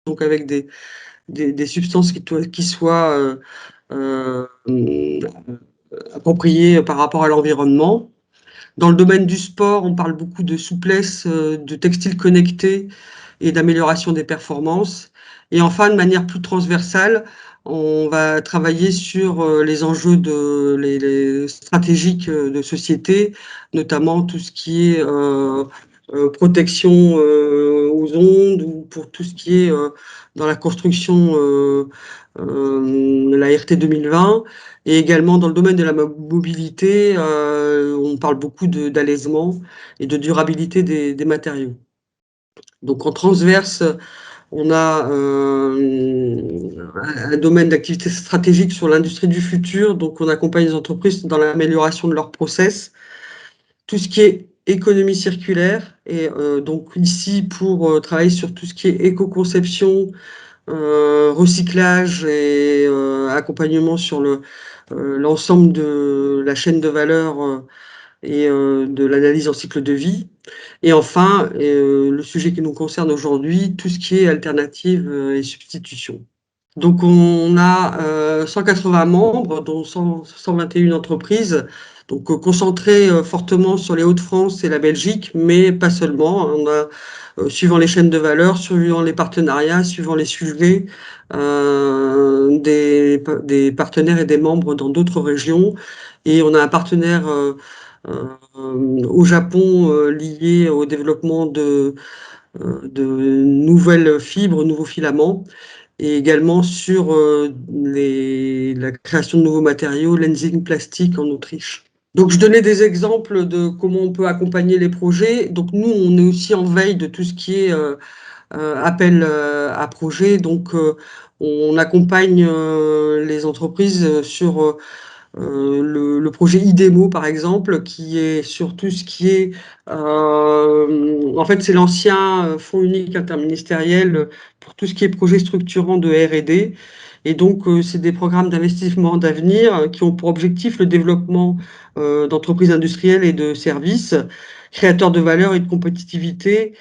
donc avec des substances qui soient appropriées par rapport à l'environnement. Dans le domaine du sport, on parle beaucoup de souplesse, de textiles connectés et d'amélioration des performances. Et enfin, de manière plus transversale, on va travailler sur les enjeux les stratégiques de société, notamment tout ce qui est protection aux ondes, ou pour tout ce qui est dans la construction, la RT 2020, et également dans le domaine de la mobilité, on parle beaucoup d'allègement et de durabilité des matériaux. Donc en transverse, on a un domaine d'activité stratégique sur l'industrie du futur. Donc on accompagne les entreprises dans l'amélioration de leurs process, tout ce qui est économie circulaire, et donc ici pour travailler sur tout ce qui est éco-conception, recyclage et accompagnement sur l'ensemble de la chaîne de valeur et de l'analyse en cycle de vie. Et enfin, le sujet qui nous concerne aujourd'hui, tout ce qui est alternative et substitution. Donc on a 180 membres, dont 121 entreprises, donc concentrées fortement sur les Hauts-de-France et la Belgique, mais pas seulement. On a, suivant les chaînes de valeur, suivant les partenariats, suivant les sujets, des partenaires et des membres dans d'autres régions. Et on a un partenaire au Japon lié au développement de nouvelles fibres, nouveaux filaments, et également sur la création de nouveaux matériaux, Lenzing Plastique en Autriche. Donc je donnais des exemples de comment on peut accompagner les projets. Donc nous, on est aussi en veille de tout ce qui est appel à projets. Donc on accompagne les entreprises sur le projet IDEMO, par exemple, qui est sur tout ce qui est... en fait, c'est l'ancien fonds unique interministériel pour tout ce qui est projet structurant de R&D. Et donc, c'est des programmes d'investissement d'avenir qui ont pour objectif le développement d'entreprises industrielles et de services, créateurs de valeur et de compétitivité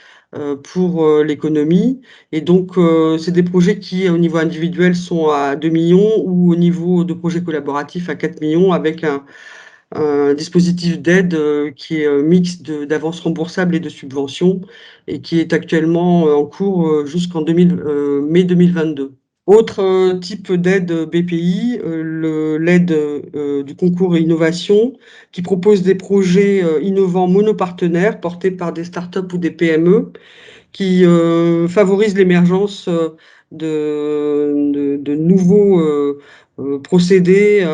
pour l'économie. Et donc, c'est des projets qui, au niveau individuel, sont à 2 millions, ou au niveau de projets collaboratifs à 4 millions, avec un dispositif d'aide qui est mix d'avances remboursables et de subventions, et qui est actuellement en cours jusqu'en mai 2022. Autre type d'aide BPI, l'aide du concours innovation, qui propose des projets innovants monopartenaires portés par des startups ou des PME, qui favorisent l'émergence de nouveaux procédés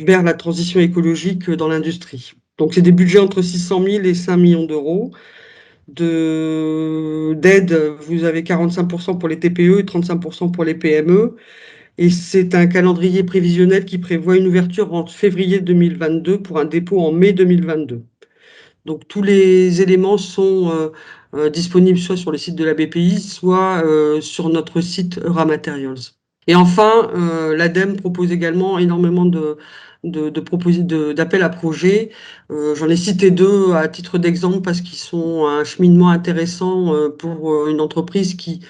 vers la transition écologique dans l'industrie. Donc c'est des budgets entre 600 000 et 5 millions d'euros. D'aide, vous avez 45% pour les TPE et 35% pour les PME. Et c'est un calendrier prévisionnel qui prévoit une ouverture en février 2022 pour un dépôt en mai 2022. Donc tous les éléments sont disponibles soit sur le site de la BPI, soit sur notre site Eura-Materials. Et enfin, l'ADEME propose également énormément d'appels à projets. J'en ai cité deux à titre d'exemple parce qu'ils sont un cheminement intéressant pour une entreprise qui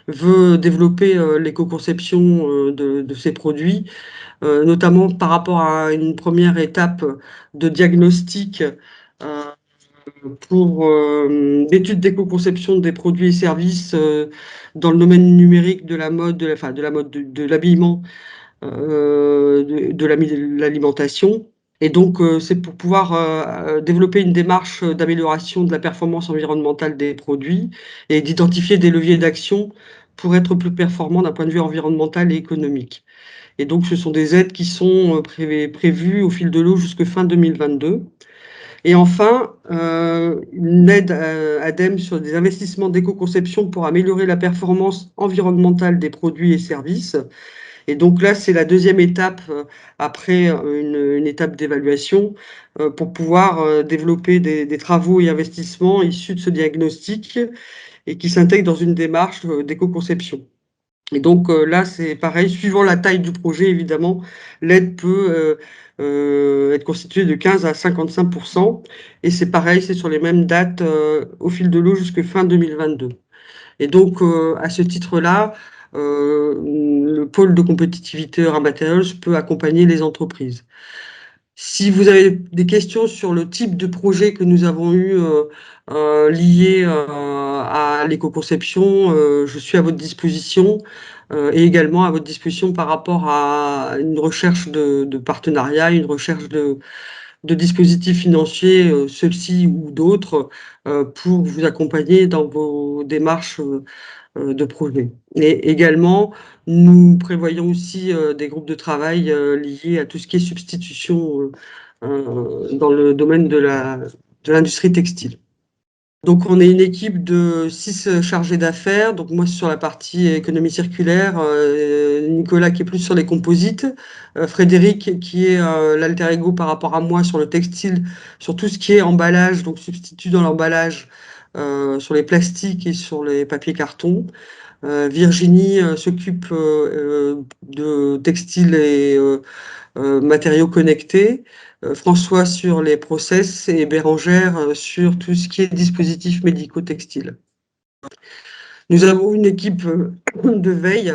veut développer l'éco-conception de ses produits, notamment par rapport à une première étape de diagnostic pour l'étude d'éco-conception des produits et services dans le domaine numérique, de la mode, de l'habillement, de l'alimentation. Et donc, c'est pour pouvoir développer une démarche d'amélioration de la performance environnementale des produits et d'identifier des leviers d'action pour être plus performants d'un point de vue environnemental et économique. Et donc, ce sont des aides qui sont prévues au fil de l'eau jusqu'à fin 2022. Et enfin, une aide ADEME sur des investissements d'éco-conception pour améliorer la performance environnementale des produits et services. Et donc là, c'est la deuxième étape après une étape d'évaluation pour pouvoir développer des travaux et investissements issus de ce diagnostic et qui s'intègrent dans une démarche d'éco-conception. Et donc là, c'est pareil, suivant la taille du projet, évidemment, l'aide peut être constituée de 15 à 55%. Et c'est pareil, c'est sur les mêmes dates au fil de l'eau jusqu'à fin 2022. Et donc, à ce titre-là, le pôle de compétitivité Raw Materials peut accompagner les entreprises. Si vous avez des questions sur le type de projet que nous avons eu lié à l'éco-conception, je suis à votre disposition et également à votre disposition par rapport à une recherche de partenariat, une recherche de dispositifs financiers, ceux-ci ou d'autres, pour vous accompagner dans vos démarches de projet. Et également, nous prévoyons aussi des groupes de travail liés à tout ce qui est substitution dans le domaine de l'industrie textile. Donc, on est une équipe de 6 chargés d'affaires. Donc, moi, sur la partie économie circulaire, Nicolas qui est plus sur les composites, Frédéric qui est l'alter ego par rapport à moi sur le textile, sur tout ce qui est emballage, donc substitut dans l'emballage, sur les plastiques et sur les papiers cartons. Virginie s'occupe de textiles et matériaux connectés. François sur les process et Bérangère sur tout ce qui est dispositifs médicaux textiles. Nous avons une équipe de veille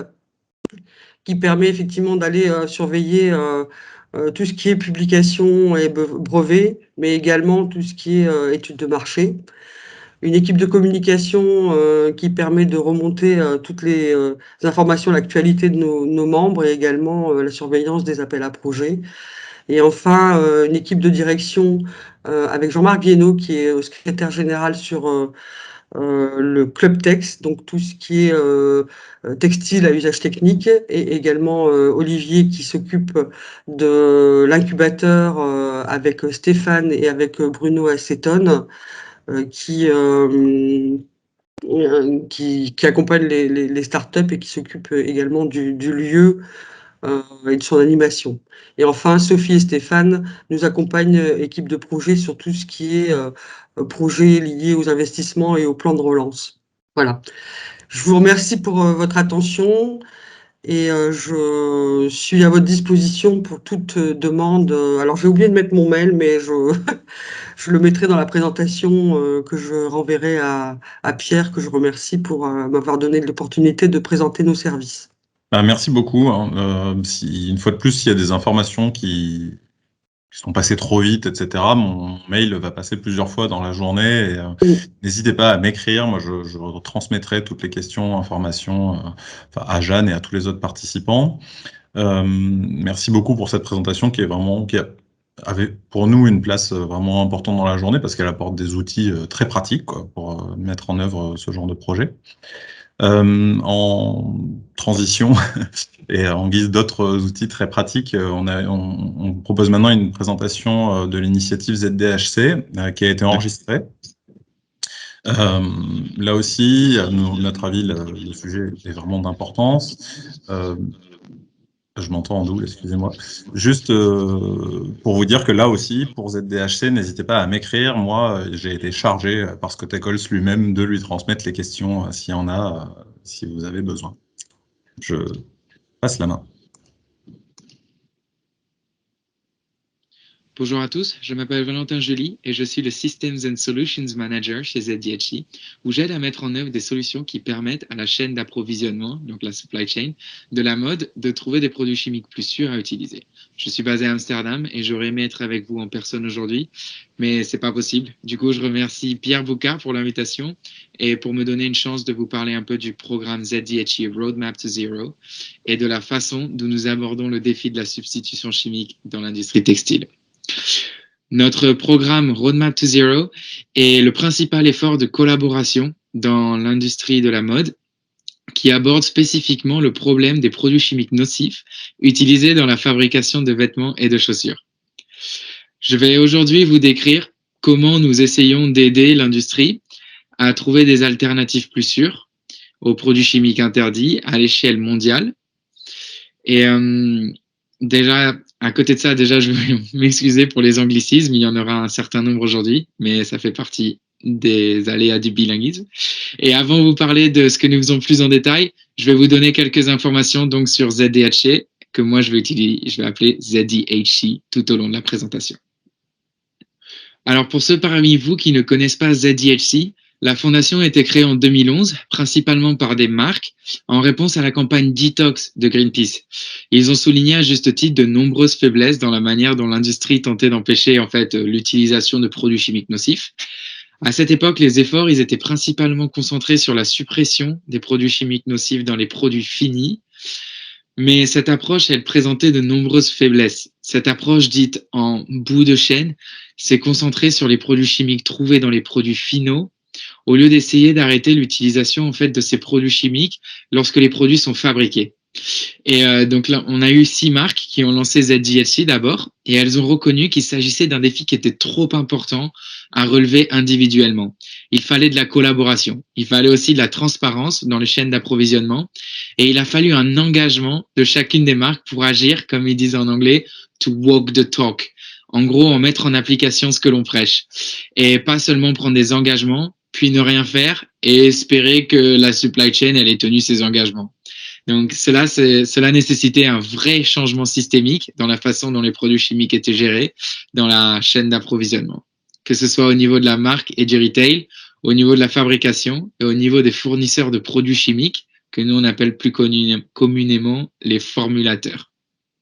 qui permet effectivement d'aller surveiller tout ce qui est publication et brevets, mais également tout ce qui est études de marché. Une équipe de communication qui permet de remonter toutes les informations, l'actualité de nos membres et également la surveillance des appels à projets. Et enfin, une équipe de direction avec Jean-Marc Viennot qui est secrétaire général sur le Club Tex, donc tout ce qui est textile à usage technique, et également Olivier qui s'occupe de l'incubateur avec Stéphane et avec Bruno Acetone qui accompagne les startups et qui s'occupe également du lieu et de son animation. Et enfin, Sophie et Stéphane nous accompagnent, équipe de projet, sur tout ce qui est projet lié aux investissements et au plan de relance. Voilà. Je vous remercie pour votre attention et je suis à votre disposition pour toute demande. Alors, j'ai oublié de mettre mon mail, mais je le mettrai dans la présentation que je renverrai à Pierre, que je remercie pour m'avoir donné l'opportunité de présenter nos services. Merci beaucoup. Une fois de plus, s'il y a des informations qui sont passées trop vite, etc., mon mail va passer plusieurs fois dans la journée. N'hésitez pas à m'écrire. Moi, je transmettrai toutes les questions, informations à Jeanne et à tous les autres participants. Merci beaucoup pour cette présentation qui avait pour nous une place vraiment importante dans la journée parce qu'elle apporte des outils très pratiques pour mettre en œuvre ce genre de projet. En transition et en guise d'autres outils très pratiques, on propose maintenant une présentation de l'initiative ZDHC qui a été enregistrée. Là aussi, à notre avis, le sujet est vraiment d'importance. Je m'entends en double, excusez-moi. Juste pour vous dire que là aussi, pour ZDHC, n'hésitez pas à m'écrire. Moi, j'ai été chargé par Scott Eccles lui-même de lui transmettre les questions s'il y en a, si vous avez besoin. Je passe la main. Bonjour à tous, je m'appelle Valentin Joly et je suis le Systems and Solutions Manager chez ZDHC, où j'aide à mettre en œuvre des solutions qui permettent à la chaîne d'approvisionnement, donc la supply chain, de la mode, de trouver des produits chimiques plus sûrs à utiliser. Je suis basé à Amsterdam et j'aurais aimé être avec vous en personne aujourd'hui, mais c'est pas possible. Du coup, je remercie Pierre Boucard pour l'invitation et pour me donner une chance de vous parler un peu du programme ZDHC Roadmap to Zero et de la façon dont nous abordons le défi de la substitution chimique dans l'industrie textile. Notre programme Roadmap to Zero est le principal effort de collaboration dans l'industrie de la mode qui aborde spécifiquement le problème des produits chimiques nocifs utilisés dans la fabrication de vêtements et de chaussures. Je vais aujourd'hui vous décrire comment nous essayons d'aider l'industrie à trouver des alternatives plus sûres aux produits chimiques interdits à l'échelle mondiale. Et déjà, à côté de ça, je vais m'excuser pour les anglicismes. Il y en aura un certain nombre aujourd'hui, mais ça fait partie des aléas du bilinguisme. Et avant de vous parler de ce que nous faisons plus en détail, je vais vous donner quelques informations donc sur ZDHC, que moi je vais appeler ZDHC tout au long de la présentation. Alors pour ceux parmi vous qui ne connaissent pas ZDHC, La fondation a été créée en 2011, principalement par des marques, en réponse à la campagne Detox de Greenpeace. Ils ont souligné à juste titre de nombreuses faiblesses dans la manière dont l'industrie tentait d'empêcher en fait l'utilisation de produits chimiques nocifs. À cette époque, les efforts ils étaient principalement concentrés sur la suppression des produits chimiques nocifs dans les produits finis. Mais cette approche, elle présentait de nombreuses faiblesses. Cette approche dite en bout de chaîne s'est concentrée sur les produits chimiques trouvés dans les produits finaux, au lieu d'essayer d'arrêter l'utilisation en fait de ces produits chimiques lorsque les produits sont fabriqués. Et donc là, on a eu 6 marques qui ont lancé ZDHC d'abord, et elles ont reconnu qu'il s'agissait d'un défi qui était trop important à relever individuellement. Il fallait de la collaboration, il fallait aussi de la transparence dans les chaînes d'approvisionnement, et il a fallu un engagement de chacune des marques pour agir, comme ils disent en anglais, to walk the talk. En gros, en mettre en application ce que l'on prêche, et pas seulement prendre des engagements, puis ne rien faire et espérer que la supply chain elle ait tenu ses engagements. Donc cela nécessitait un vrai changement systémique dans la façon dont les produits chimiques étaient gérés dans la chaîne d'approvisionnement, que ce soit au niveau de la marque et du retail, au niveau de la fabrication et au niveau des fournisseurs de produits chimiques que nous on appelle plus communément les formulateurs.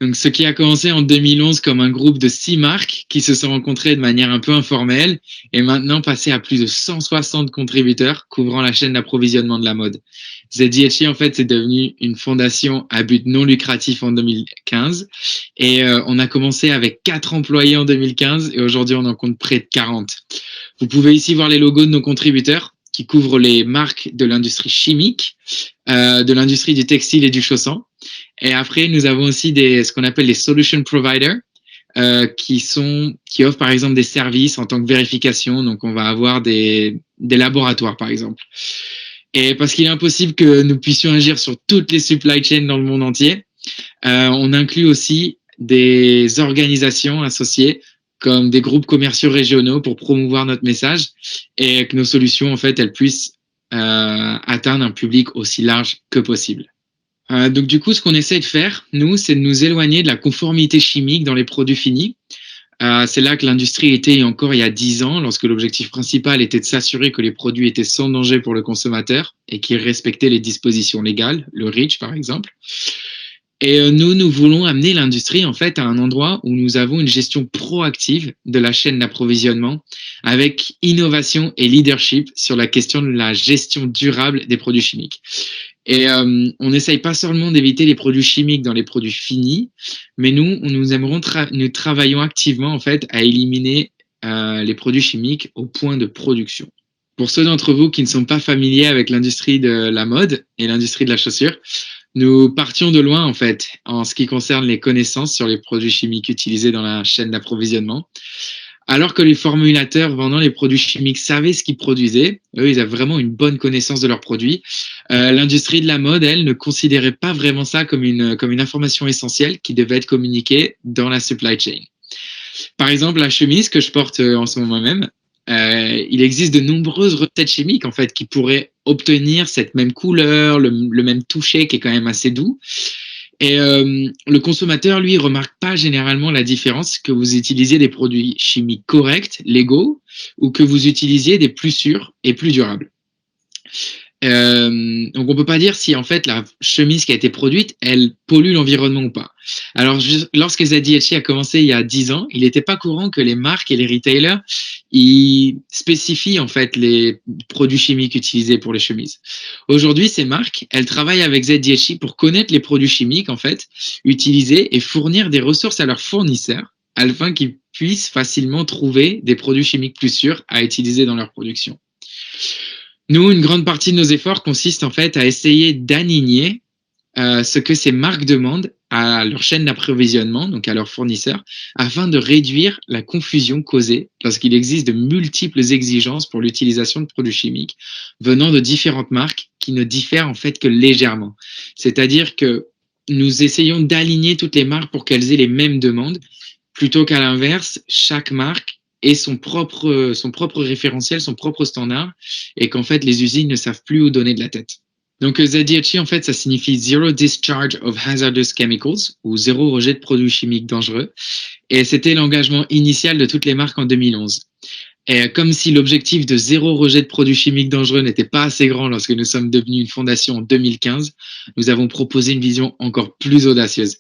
Donc, ce qui a commencé en 2011 comme un groupe de 6 marques qui se sont rencontrées de manière un peu informelle est maintenant passé à plus de 160 contributeurs couvrant la chaîne d'approvisionnement de la mode. ZDHC, en fait, c'est devenu une fondation à but non lucratif en 2015 et on a commencé avec 4 employés en 2015 et aujourd'hui, on en compte près de 40. Vous pouvez ici voir les logos de nos contributeurs qui couvrent les marques de l'industrie chimique, de l'industrie du textile et du chausson. Et après, nous avons aussi ce qu'on appelle les solution providers, qui offrent par exemple des services en tant que vérification. Donc, on va avoir des laboratoires, par exemple. Et parce qu'il est impossible que nous puissions agir sur toutes les supply chains dans le monde entier, on inclut aussi des organisations associées comme des groupes commerciaux régionaux pour promouvoir notre message et que nos solutions, en fait, elles puissent atteindre un public aussi large que possible. Donc du coup, ce qu'on essaie de faire, nous, c'est de nous éloigner de la conformité chimique dans les produits finis. C'est là que l'industrie était encore il y a 10 ans, lorsque l'objectif principal était de s'assurer que les produits étaient sans danger pour le consommateur et qu'ils respectaient les dispositions légales, le REACH par exemple. Et nous voulons amener l'industrie en fait à un endroit où nous avons une gestion proactive de la chaîne d'approvisionnement avec innovation et leadership sur la question de la gestion durable des produits chimiques. Et on n'essaye pas seulement d'éviter les produits chimiques dans les produits finis, mais nous travaillons activement en fait à éliminer les produits chimiques au point de production. Pour ceux d'entre vous qui ne sont pas familiers avec l'industrie de la mode et l'industrie de la chaussure, nous partions de loin en fait en ce qui concerne les connaissances sur les produits chimiques utilisés dans la chaîne d'approvisionnement. Alors que les formulateurs vendant les produits chimiques savaient ce qu'ils produisaient, eux, ils avaient vraiment une bonne connaissance de leurs produits. L'industrie de la mode, elle, ne considérait pas vraiment ça comme une information essentielle qui devait être communiquée dans la supply chain. Par exemple, la chemise que je porte en ce moment même, il existe de nombreuses recettes chimiques en fait qui pourraient obtenir cette même couleur, le même toucher qui est quand même assez doux. Et le consommateur, lui, remarque pas généralement la différence que vous utilisiez des produits chimiques corrects, légaux, ou que vous utilisiez des plus sûrs et plus durables. Donc on peut pas dire si en fait la chemise qui a été produite, elle pollue l'environnement ou pas. Alors lorsque ZDHC a commencé il y a 10 ans, il n'était pas courant que les marques et les retailers ils spécifient en fait les produits chimiques utilisés pour les chemises. Aujourd'hui, ces marques, elles travaillent avec ZDHC pour connaître les produits chimiques en fait utilisés et fournir des ressources à leurs fournisseurs afin qu'ils puissent facilement trouver des produits chimiques plus sûrs à utiliser dans leur production. Nous, une grande partie de nos efforts consiste en fait à essayer d'aligner ce que ces marques demandent à leur chaîne d'approvisionnement, donc à leurs fournisseurs, afin de réduire la confusion causée lorsqu'il existe de multiples exigences pour l'utilisation de produits chimiques venant de différentes marques qui ne diffèrent en fait que légèrement. C'est-à-dire que nous essayons d'aligner toutes les marques pour qu'elles aient les mêmes demandes, plutôt qu'à l'inverse, chaque marque ait son propre référentiel, son propre standard, et qu'en fait les usines ne savent plus où donner de la tête. Donc ZDHC, en fait, ça signifie Zero Discharge of Hazardous Chemicals, ou zéro rejet de produits chimiques dangereux. Et c'était l'engagement initial de toutes les marques en 2011. Et comme si l'objectif de 0 rejet de produits chimiques dangereux n'était pas assez grand lorsque nous sommes devenus une fondation en 2015, nous avons proposé une vision encore plus audacieuse.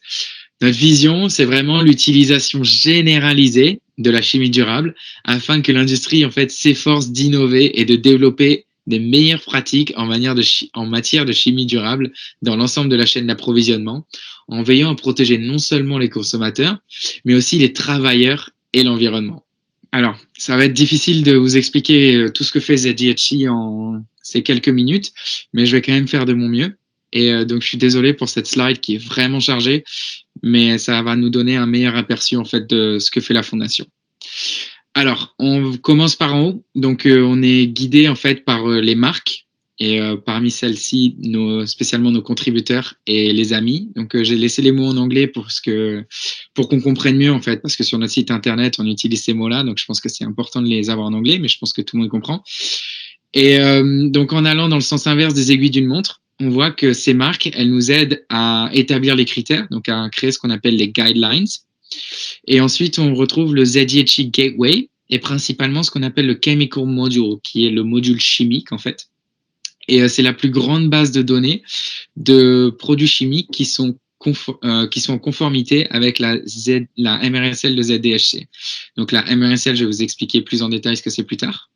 Notre vision, c'est vraiment l'utilisation généralisée de la chimie durable afin que l'industrie en fait s'efforce d'innover et de développer des meilleures pratiques en matière de chimie durable dans l'ensemble de la chaîne d'approvisionnement, en veillant à protéger non seulement les consommateurs, mais aussi les travailleurs et l'environnement. Alors, ça va être difficile de vous expliquer tout ce que fait ZDHC en ces quelques minutes, mais je vais quand même faire de mon mieux. Et donc, je suis désolé pour cette slide qui est vraiment chargée, mais ça va nous donner un meilleur aperçu en fait de ce que fait la fondation. Alors, on commence par en haut. Donc, on est guidé en fait par les marques et parmi celles-ci, spécialement nos contributeurs et les amis. Donc, j'ai laissé les mots en anglais pour qu'on comprenne mieux en fait, parce que sur notre site internet, on utilise ces mots-là. Donc, je pense que c'est important de les avoir en anglais, mais je pense que tout le monde comprend. Et donc, en allant dans le sens inverse des aiguilles d'une montre, on voit que ces marques, elles nous aident à établir les critères, donc à créer ce qu'on appelle les guidelines. Et ensuite, on retrouve le ZDHC Gateway et principalement ce qu'on appelle le Chemical Module, qui est le module chimique en fait. Et c'est la plus grande base de données de produits chimiques qui sont en conformité avec la MRSL de ZDHC. Donc la MRSL, je vais vous expliquer plus en détail ce que c'est plus tard.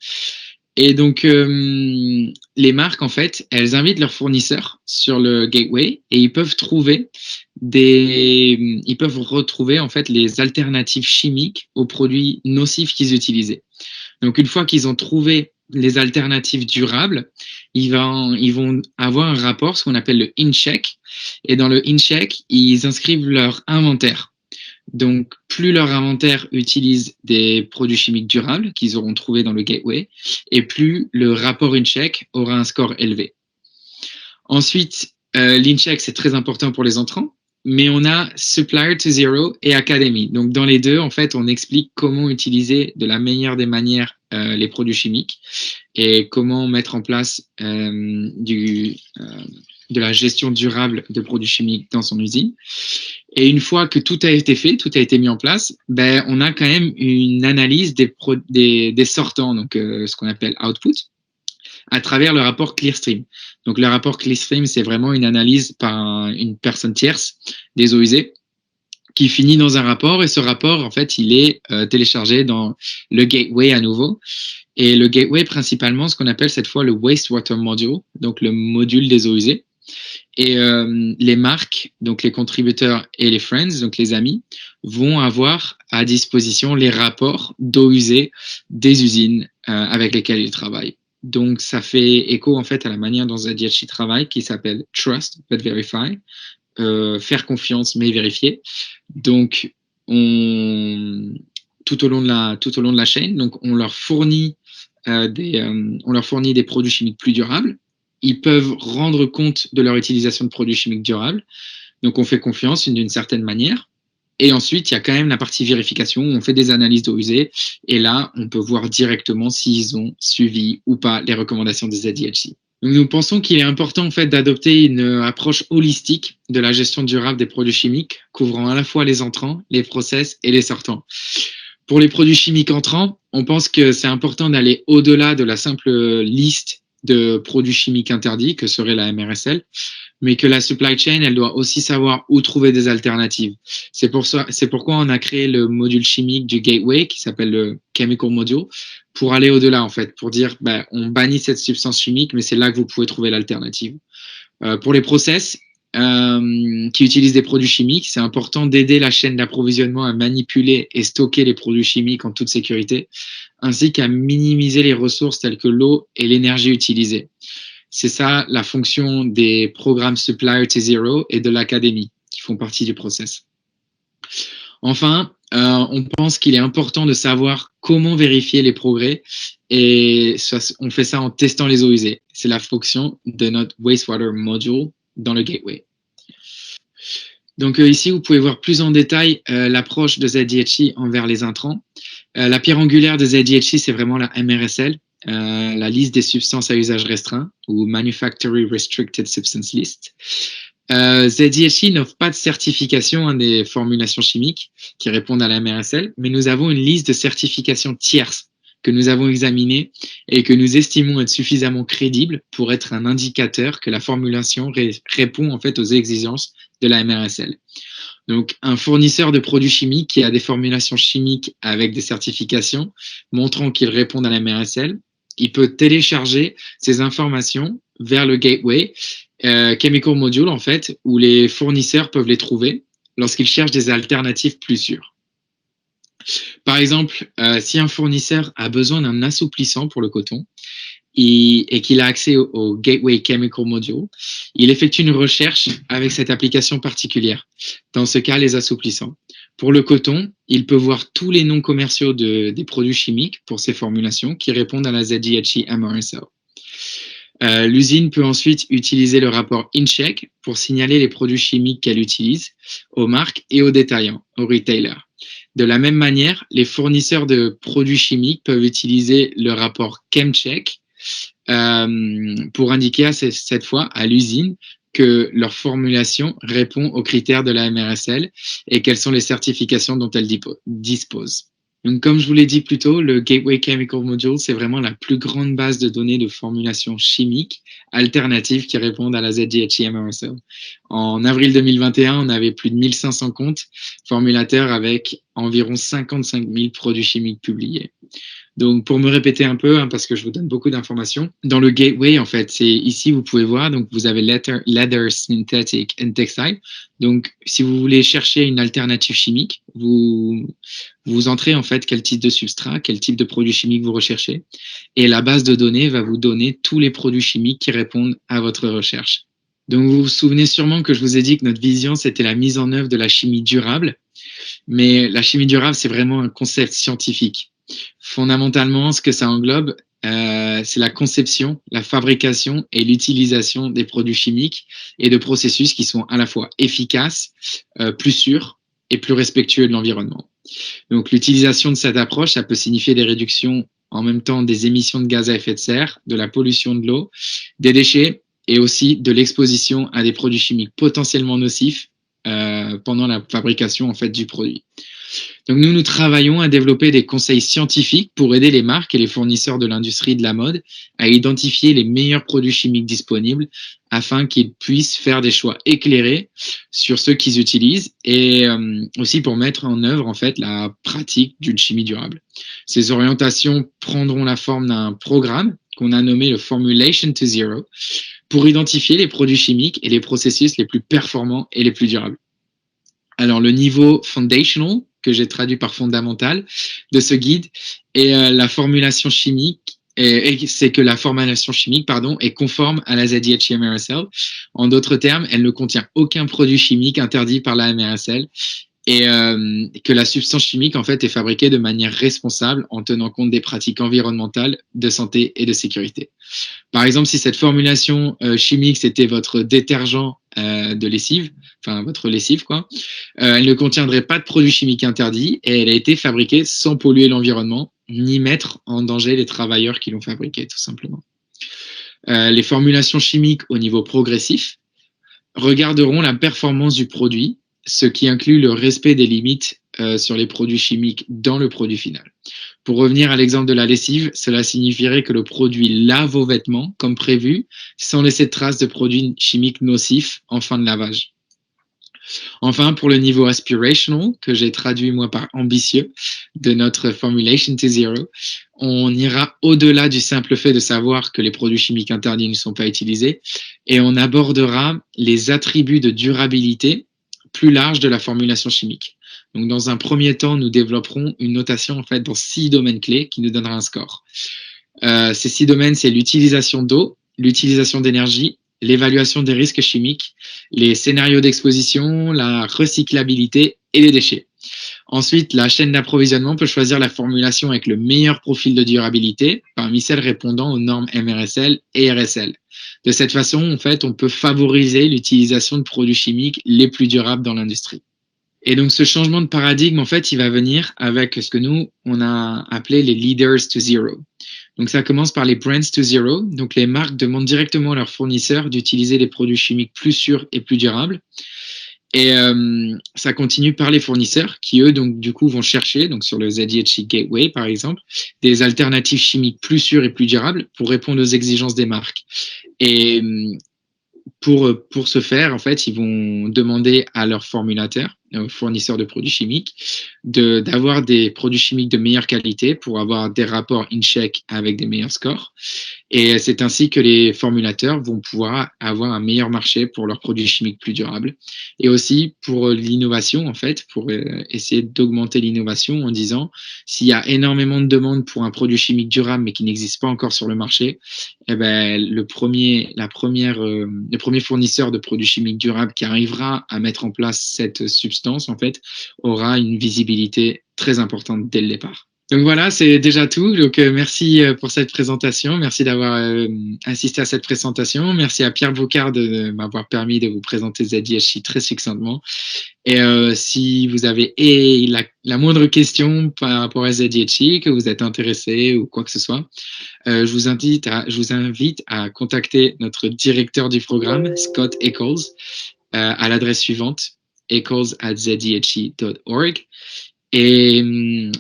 Et donc, les marques, en fait, elles invitent leurs fournisseurs sur le gateway et ils peuvent retrouver, en fait, les alternatives chimiques aux produits nocifs qu'ils utilisaient. Donc, une fois qu'ils ont trouvé les alternatives durables, ils vont avoir un rapport, ce qu'on appelle le InCheck. Et dans le InCheck, ils inscrivent leur inventaire. Donc, plus leur inventaire utilise des produits chimiques durables qu'ils auront trouvés dans le gateway, et plus le rapport InCheck aura un score élevé. Ensuite, l'InCheck, c'est très important pour les entrants, mais on a Supplier to Zero et Academy. Donc, dans les deux, en fait, on explique comment utiliser de la meilleure des manières les produits chimiques et comment mettre en place de la gestion durable de produits chimiques dans son usine. Et une fois que tout a été fait, tout a été mis en place, ben, on a quand même une analyse des sortants, donc ce qu'on appelle output, à travers le rapport Clearstream. Donc le rapport Clearstream, c'est vraiment une analyse par une personne tierce des eaux usées qui finit dans un rapport. Et ce rapport, en fait, il est téléchargé dans le gateway à nouveau. Et le gateway, principalement, ce qu'on appelle cette fois le wastewater module, donc le module des eaux usées. Et les marques, donc les contributeurs et les friends, donc les amis, vont avoir à disposition les rapports d'eau usée des usines avec lesquelles ils travaillent. Donc, ça fait écho en fait à la manière dont ZDHC travaille, qui s'appelle Trust but Verify, faire confiance mais vérifier. Donc, tout au long de la chaîne, donc on leur fournit des produits chimiques plus durables. Ils peuvent rendre compte de leur utilisation de produits chimiques durables. Donc, on fait confiance d'une certaine manière. Et ensuite, il y a quand même la partie vérification où on fait des analyses d'eau usée. Et là, on peut voir directement s'ils ont suivi ou pas les recommandations des ZDHC. Donc, nous pensons qu'il est important en fait d'adopter une approche holistique de la gestion durable des produits chimiques, couvrant à la fois les entrants, les process et les sortants. Pour les produits chimiques entrants, on pense que c'est important d'aller au-delà de la simple liste de produits chimiques interdits, que serait la MRSL, mais que la supply chain, elle doit aussi savoir où trouver des alternatives. C'est pourquoi on a créé le module chimique du gateway, qui s'appelle le Chemical Module, pour aller au-delà, en fait, pour dire, ben, on bannit cette substance chimique, mais c'est là que vous pouvez trouver l'alternative. Pour les process qui utilisent des produits chimiques, c'est important d'aider la chaîne d'approvisionnement à manipuler et stocker les produits chimiques en toute sécurité, ainsi qu'à minimiser les ressources telles que l'eau et l'énergie utilisées. C'est ça la fonction des programmes Supplier to Zero et de l'Académie, qui font partie du process. Enfin, on pense qu'il est important de savoir comment vérifier les progrès, et on fait ça en testant les eaux usées. C'est la fonction de notre Wastewater Module dans le Gateway. Donc ici, vous pouvez voir plus en détail l'approche de ZDHC envers les intrants. La pierre angulaire de ZDHC, c'est vraiment la MRSL, la liste des substances à usage restreint, ou Manufacturing Restricted Substance List. ZDHC n'offre pas de certification des formulations chimiques qui répondent à la MRSL, mais nous avons une liste de certifications tierces que nous avons examinées et que nous estimons être suffisamment crédibles pour être un indicateur que la formulation répond en fait aux exigences de la MRSL. Donc, un fournisseur de produits chimiques qui a des formulations chimiques avec des certifications montrant qu'ils répondent à la MRSL, il peut télécharger ces informations vers le gateway Chemical Module, en fait, où les fournisseurs peuvent les trouver lorsqu'ils cherchent des alternatives plus sûres. Par exemple, si un fournisseur a besoin d'un assouplissant pour le coton et qu'il a accès au Gateway Chemical Module, il effectue une recherche avec cette application particulière, dans ce cas les assouplissants. Pour le coton, il peut voir tous les noms commerciaux des produits chimiques pour ces formulations qui répondent à la ZDHE MRSL. L'usine peut ensuite utiliser le rapport InCheck pour signaler les produits chimiques qu'elle utilise aux marques et aux détaillants, aux retailers. De la même manière, les fournisseurs de produits chimiques peuvent utiliser le rapport ChemCheck pour indiquer cette fois à l'usine que leur formulation répond aux critères de la MRSL et quelles sont les certifications dont elle dispose. Donc, comme je vous l'ai dit plus tôt, le Gateway Chemical Module, c'est vraiment la plus grande base de données de formulations chimiques alternatives qui répondent à la ZDHE MRSL. En avril 2021, on avait plus de 1500 comptes formulateurs avec environ 55 000 produits chimiques publiés. Donc, pour me répéter un peu, parce que je vous donne beaucoup d'informations, dans le gateway, en fait, c'est ici, vous pouvez voir, donc vous avez leather, synthetic and textile. Donc, si vous voulez chercher une alternative chimique, vous entrez, en fait, quel type de substrat, quel type de produit chimique vous recherchez. Et la base de données va vous donner tous les produits chimiques qui répondent à votre recherche. Donc, vous vous souvenez sûrement que je vous ai dit que notre vision, c'était la mise en œuvre de la chimie durable. Mais la chimie durable, c'est vraiment un concept scientifique. Fondamentalement, ce que ça englobe, c'est la conception, la fabrication et l'utilisation des produits chimiques et de processus qui sont à la fois efficaces, plus sûrs et plus respectueux de l'environnement. Donc, l'utilisation de cette approche, ça peut signifier des réductions en même temps des émissions de gaz à effet de serre, de la pollution de l'eau, des déchets et aussi de l'exposition à des produits chimiques potentiellement nocifs pendant la fabrication en fait du produit. Donc nous travaillons à développer des conseils scientifiques pour aider les marques et les fournisseurs de l'industrie de la mode à identifier les meilleurs produits chimiques disponibles afin qu'ils puissent faire des choix éclairés sur ceux qu'ils utilisent et aussi pour mettre en œuvre en fait la pratique d'une chimie durable. Ces orientations prendront la forme d'un programme qu'on a nommé le Formulation to Zero pour identifier les produits chimiques et les processus les plus performants et les plus durables. Alors, le niveau foundational, que j'ai traduit par fondamental, de ce guide, est la formulation chimique, c'est que la formulation chimique, est conforme à la ZDHE MRSL. En d'autres termes, elle ne contient aucun produit chimique interdit par la MRSL et que la substance chimique, en fait, est fabriquée de manière responsable en tenant compte des pratiques environnementales, de santé et de sécurité. Par exemple, si cette formulation chimique, c'était votre détergent de lessive, enfin votre lessive, elle ne contiendrait pas de produits chimiques interdits et elle a été fabriquée sans polluer l'environnement, ni mettre en danger les travailleurs qui l'ont fabriquée, tout simplement. Les formulations chimiques au niveau progressif regarderont la performance du produit, ce qui inclut le respect des limites sur les produits chimiques dans le produit final. Pour revenir à l'exemple de la lessive, cela signifierait que le produit lave vos vêtements comme prévu, sans laisser de traces de produits chimiques nocifs en fin de lavage. Enfin, pour le niveau aspirational, que j'ai traduit moi par ambitieux, de notre Formulation to Zero, on ira au-delà du simple fait de savoir que les produits chimiques interdits ne sont pas utilisés et on abordera les attributs de durabilité plus larges de la formulation chimique. Donc, dans un premier temps, nous développerons une notation en fait dans 6 domaines clés qui nous donnera un score. Ces 6 domaines, c'est l'utilisation d'eau, l'utilisation d'énergie, l'évaluation des risques chimiques, les scénarios d'exposition, la recyclabilité et les déchets. Ensuite, la chaîne d'approvisionnement peut choisir la formulation avec le meilleur profil de durabilité parmi celles répondant aux normes MRSL et RSL. De cette façon, en fait, on peut favoriser l'utilisation de produits chimiques les plus durables dans l'industrie. Et donc, ce changement de paradigme, en fait, il va venir avec ce que nous, on a appelé les Leaders to Zero. Donc, ça commence par les Brands to Zero. Donc, les marques demandent directement à leurs fournisseurs d'utiliser des produits chimiques plus sûrs et plus durables. Et ça continue par les fournisseurs qui, eux, donc, du coup, vont chercher, donc sur le ZDHC Gateway, par exemple, des alternatives chimiques plus sûres et plus durables pour répondre aux exigences des marques. Et pour ce faire, en fait, ils vont demander à leurs formulateurs, aux fournisseurs de produits chimiques, d'avoir des produits chimiques de meilleure qualité pour avoir des rapports in-check avec des meilleurs scores. Et c'est ainsi que les formulateurs vont pouvoir avoir un meilleur marché pour leurs produits chimiques plus durables. Et aussi pour l'innovation, en fait, pour essayer d'augmenter l'innovation en disant s'il y a énormément de demandes pour un produit chimique durable mais qui n'existe pas encore sur le marché, eh ben, le premier fournisseur de produits chimiques durables qui arrivera à mettre en place cette substance, en fait, aura une visibilité très importante dès le départ. Donc voilà, c'est déjà tout. Donc merci pour cette présentation. Merci d'avoir assisté à cette présentation. Merci à Pierre Boucard de m'avoir permis de vous présenter ZDHC très succinctement. Et si vous avez la moindre question par rapport à ZDHC, que vous êtes intéressé ou quoi que ce soit, je vous invite à contacter notre directeur du programme, Scott Eccles, à l'adresse suivante, eccles@zdhe.org. Et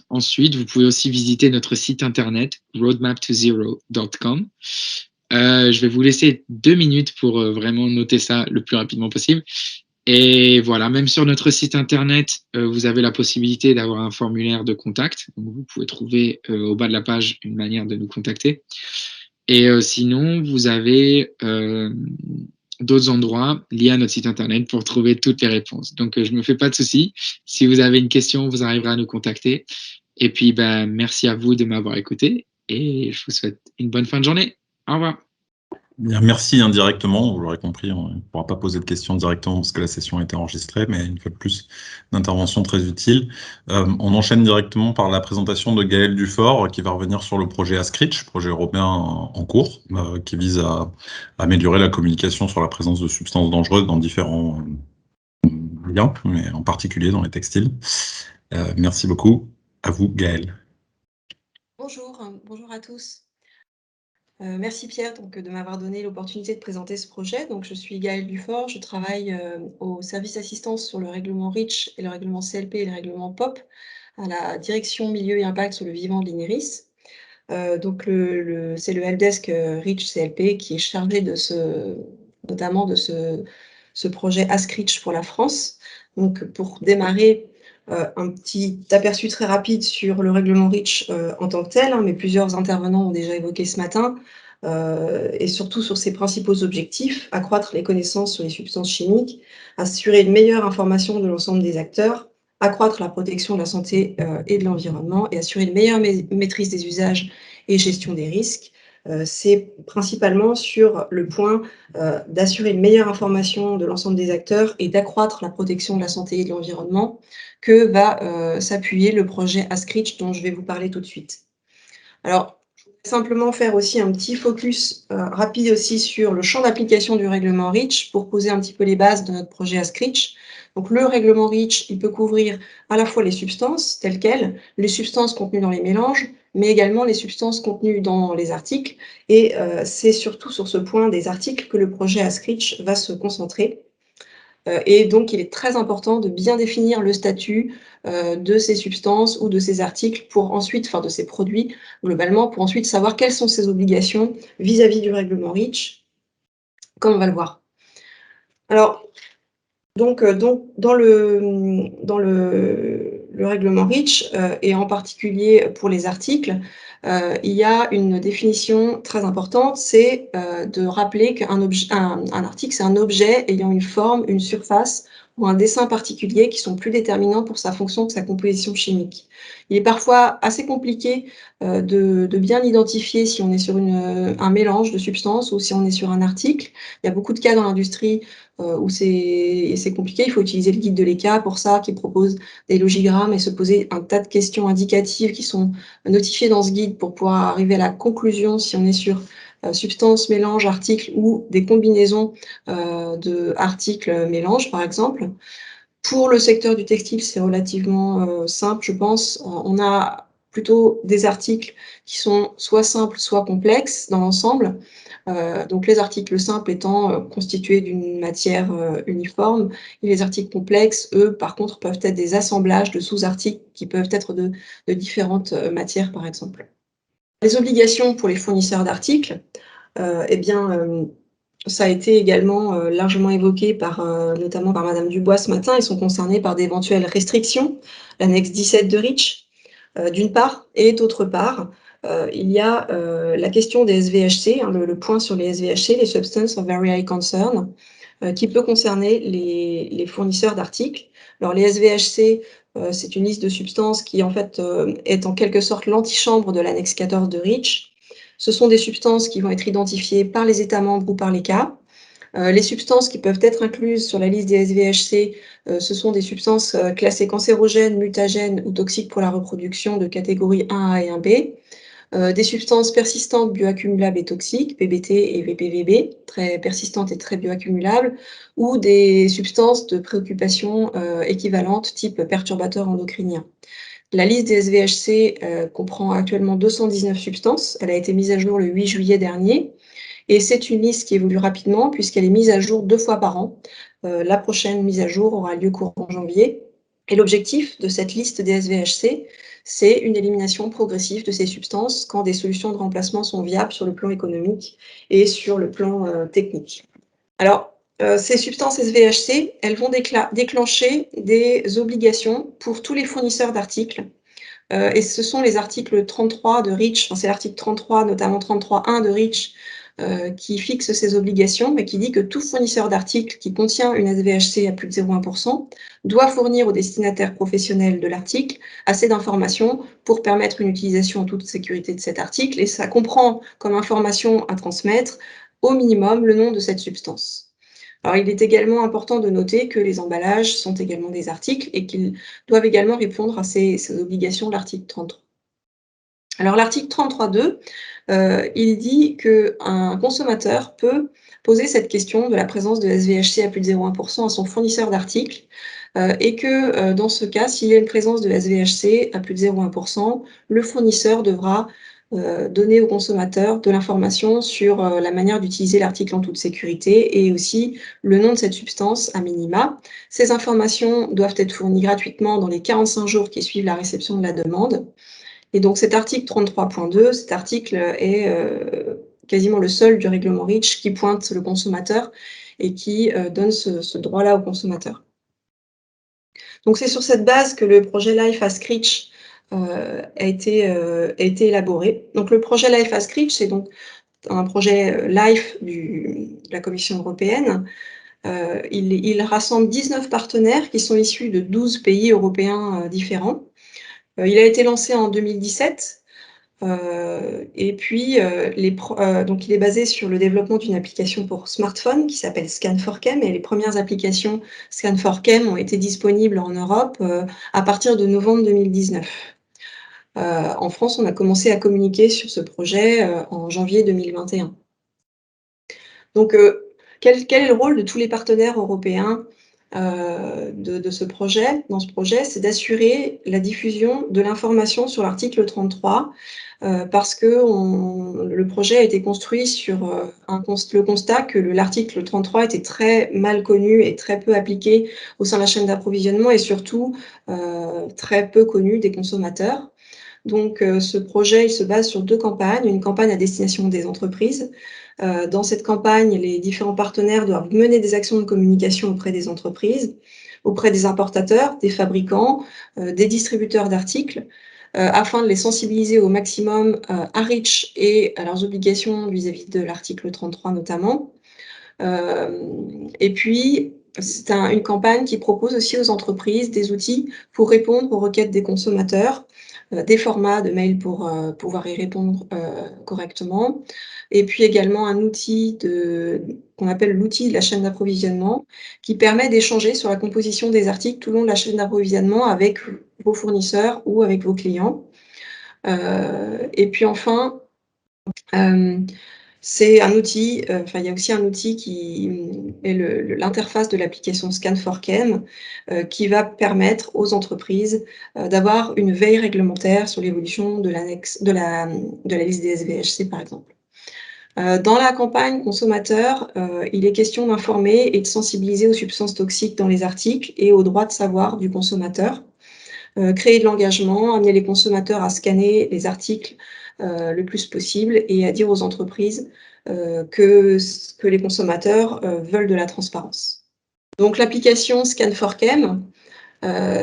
ensuite, vous pouvez aussi visiter notre site internet roadmap20.com. Je vais vous laisser 2 minutes pour vraiment noter ça le plus rapidement possible. Et voilà, même sur notre site internet, vous avez la possibilité d'avoir un formulaire de contact. Donc, vous pouvez trouver au bas de la page une manière de nous contacter. Et sinon, vous avez d'autres endroits liés à notre site internet pour trouver toutes les réponses. Donc, je ne me fais pas de soucis. Si vous avez une question, vous arriverez à nous contacter. Et puis, merci à vous de m'avoir écouté et je vous souhaite une bonne fin de journée. Au revoir. Bien, merci indirectement, vous l'aurez compris, on ne pourra pas poser de questions directement parce que la session a été enregistrée, mais une fois de plus, une intervention très utile. On enchaîne directement par la présentation de Gaël Dufort qui va revenir sur le projet ASCRITCH, projet européen en cours, qui vise à améliorer la communication sur la présence de substances dangereuses dans différents liens, mais en particulier dans les textiles. Merci beaucoup. À vous, Gaël. Bonjour à tous. Merci Pierre de m'avoir donné l'opportunité de présenter ce projet. Donc, je suis Gaëlle Dufort, je travaille au service assistance sur le règlement REACH et le règlement CLP et le règlement POP à la direction milieu et impact sur le vivant de l'INERIS. Donc, c'est le helpdesk REACH CLP qui est chargé notamment de ce projet ASCRITCH pour la France. Donc, pour démarrer, un petit aperçu très rapide sur le règlement REACH en tant que tel, mais plusieurs intervenants ont déjà évoqué ce matin, et surtout sur ses principaux objectifs: accroître les connaissances sur les substances chimiques, assurer une meilleure information de l'ensemble des acteurs, accroître la protection de la santé et de l'environnement et assurer une meilleure maîtrise des usages et gestion des risques. C'est principalement sur le point d'assurer une meilleure information de l'ensemble des acteurs et d'accroître la protection de la santé et de l'environnement que va s'appuyer le projet ASCRITCH dont je vais vous parler tout de suite. Alors, je voudrais simplement faire aussi un petit focus rapide aussi sur le champ d'application du règlement REACH pour poser un petit peu les bases de notre projet ASCRITCH. Donc, le règlement REACH, il peut couvrir à la fois les substances telles quelles, les substances contenues dans les mélanges, mais également les substances contenues dans les articles. Et c'est surtout sur ce point des articles que le projet ASCRITCH va se concentrer. Et donc, il est très important de bien définir le statut de ces substances ou de ces articles pour ensuite, enfin de ces produits globalement, pour ensuite savoir quelles sont ses obligations vis-à-vis du règlement REACH, comme on va le voir. Alors, donc dans le règlement REACH, et en particulier pour les articles, il y a une définition très importante, c'est de rappeler qu'un article, c'est un objet ayant une forme, une surface ou un dessin particulier qui sont plus déterminants pour sa fonction que sa composition chimique. Il est parfois assez compliqué de bien identifier si on est sur un mélange de substances ou si on est sur un article. Il y a beaucoup de cas dans l'industrie où c'est compliqué. Il faut utiliser le guide de l'ECA pour ça, qui propose des logigrammes et se poser un tas de questions indicatives qui sont notifiées dans ce guide pour pouvoir arriver à la conclusion si on est sur substance, mélange, article ou des combinaisons de articles mélange, par exemple. Pour le secteur du textile, c'est relativement simple, je pense. On a plutôt des articles qui sont soit simples, soit complexes dans l'ensemble. Donc les articles simples étant constitués d'une matière uniforme, et les articles complexes, eux, par contre, peuvent être des assemblages de sous-articles qui peuvent être de différentes matières, par exemple. Les obligations pour les fournisseurs d'articles, eh bien, ça a été également largement évoqué notamment par Madame Dubois ce matin. Ils sont concernés par d'éventuelles restrictions, l'annexe 17 de REACH, d'une part, et d'autre part, il y a la question des SVHC, hein, le point sur les SVHC, les Substances of Very High Concern, qui peut concerner les fournisseurs d'articles. Alors les SVHC, c'est une liste de substances qui en fait est en quelque sorte l'antichambre de l'annexe 14 de REACH. Ce sont des substances qui vont être identifiées par les États membres ou par les cas. Les substances qui peuvent être incluses sur la liste des SVHC, ce sont des substances classées cancérogènes, mutagènes ou toxiques pour la reproduction de catégorie 1A et 1B. Des substances persistantes, bioaccumulables et toxiques, PBT et VPVB, très persistantes et très bioaccumulables, ou des substances de préoccupation équivalentes, type perturbateurs endocriniens. La liste des SVHC comprend actuellement 219 substances. Elle a été mise à jour le 8 juillet dernier. Et c'est une liste qui évolue rapidement puisqu'elle est mise à jour 2 fois par an. La prochaine mise à jour aura lieu courant janvier. Et l'objectif de cette liste des SVHC, c'est une élimination progressive de ces substances quand des solutions de remplacement sont viables sur le plan économique et sur le plan technique. Alors, ces substances SVHC, elles vont déclencher des obligations pour tous les fournisseurs d'articles. Et ce sont les articles 33 de REACH, enfin, c'est l'article 33, notamment 33.1 de REACH, qui fixe ces obligations, mais qui dit que tout fournisseur d'articles qui contient une SVHC à plus de 0,1% doit fournir aux destinataires professionnels de l'article assez d'informations pour permettre une utilisation en toute sécurité de cet article. Et ça comprend comme information à transmettre au minimum le nom de cette substance. Alors, il est également important de noter que les emballages sont également des articles et qu'ils doivent également répondre à ces obligations de l'article 33. Alors, l'article 33.2, il dit qu'un consommateur peut poser cette question de la présence de SVHC à plus de 0,1% à son fournisseur d'articles et que dans ce cas, s'il y a une présence de SVHC à plus de 0,1%, le fournisseur devra donner au consommateur de l'information sur la manière d'utiliser l'article en toute sécurité et aussi le nom de cette substance à minima. Ces informations doivent être fournies gratuitement dans les 45 jours qui suivent la réception de la demande. Et donc cet article 33.2, cet article est quasiment le seul du règlement REACH qui pointe le consommateur et qui donne ce droit-là au consommateur. Donc c'est sur cette base que le projet Life Ask REACH a été élaboré. Donc le projet Life Ask REACH, c'est donc un projet LIFE de la Commission européenne. Il rassemble 19 partenaires qui sont issus de 12 pays européens différents. Il a été lancé en 2017 et puis donc il est basé sur le développement d'une application pour smartphone qui s'appelle Scan4Chem et les premières applications Scan4Chem ont été disponibles en Europe à partir de novembre 2019. En France, on a commencé à communiquer sur ce projet en janvier 2021. Donc, quel est le rôle de tous les partenaires européens de ce projet, dans ce projet, c'est d'assurer la diffusion de l'information sur l'article 33 parce que le projet a été construit sur le constat que l'article 33 était très mal connu et très peu appliqué au sein de la chaîne d'approvisionnement et surtout très peu connu des consommateurs. Donc ce projet il se base sur 2 campagnes, une campagne à destination des entreprises. Dans cette campagne, les différents partenaires doivent mener des actions de communication auprès des entreprises, auprès des importateurs, des fabricants, des distributeurs d'articles, afin de les sensibiliser au maximum à REACH et à leurs obligations vis-à-vis de l'article 33 notamment. Et puis, c'est une campagne qui propose aussi aux entreprises des outils pour répondre aux requêtes des consommateurs, des formats de mail pour pouvoir y répondre correctement. Et puis également un outil qu'on appelle l'outil de la chaîne d'approvisionnement, qui permet d'échanger sur la composition des articles tout le long de la chaîne d'approvisionnement avec vos fournisseurs ou avec vos clients. Et puis enfin, c'est un outil, il y a aussi un outil qui est l'interface de l'application Scan4Chem, qui va permettre aux entreprises d'avoir une veille réglementaire sur l'évolution de la liste des SVHC, par exemple. Dans la campagne consommateur, il est question d'informer et de sensibiliser aux substances toxiques dans les articles et au droit de savoir du consommateur. Créer de l'engagement, amener les consommateurs à scanner les articles le plus possible et à dire aux entreprises que les consommateurs veulent de la transparence. Donc l'application Scan4Chem,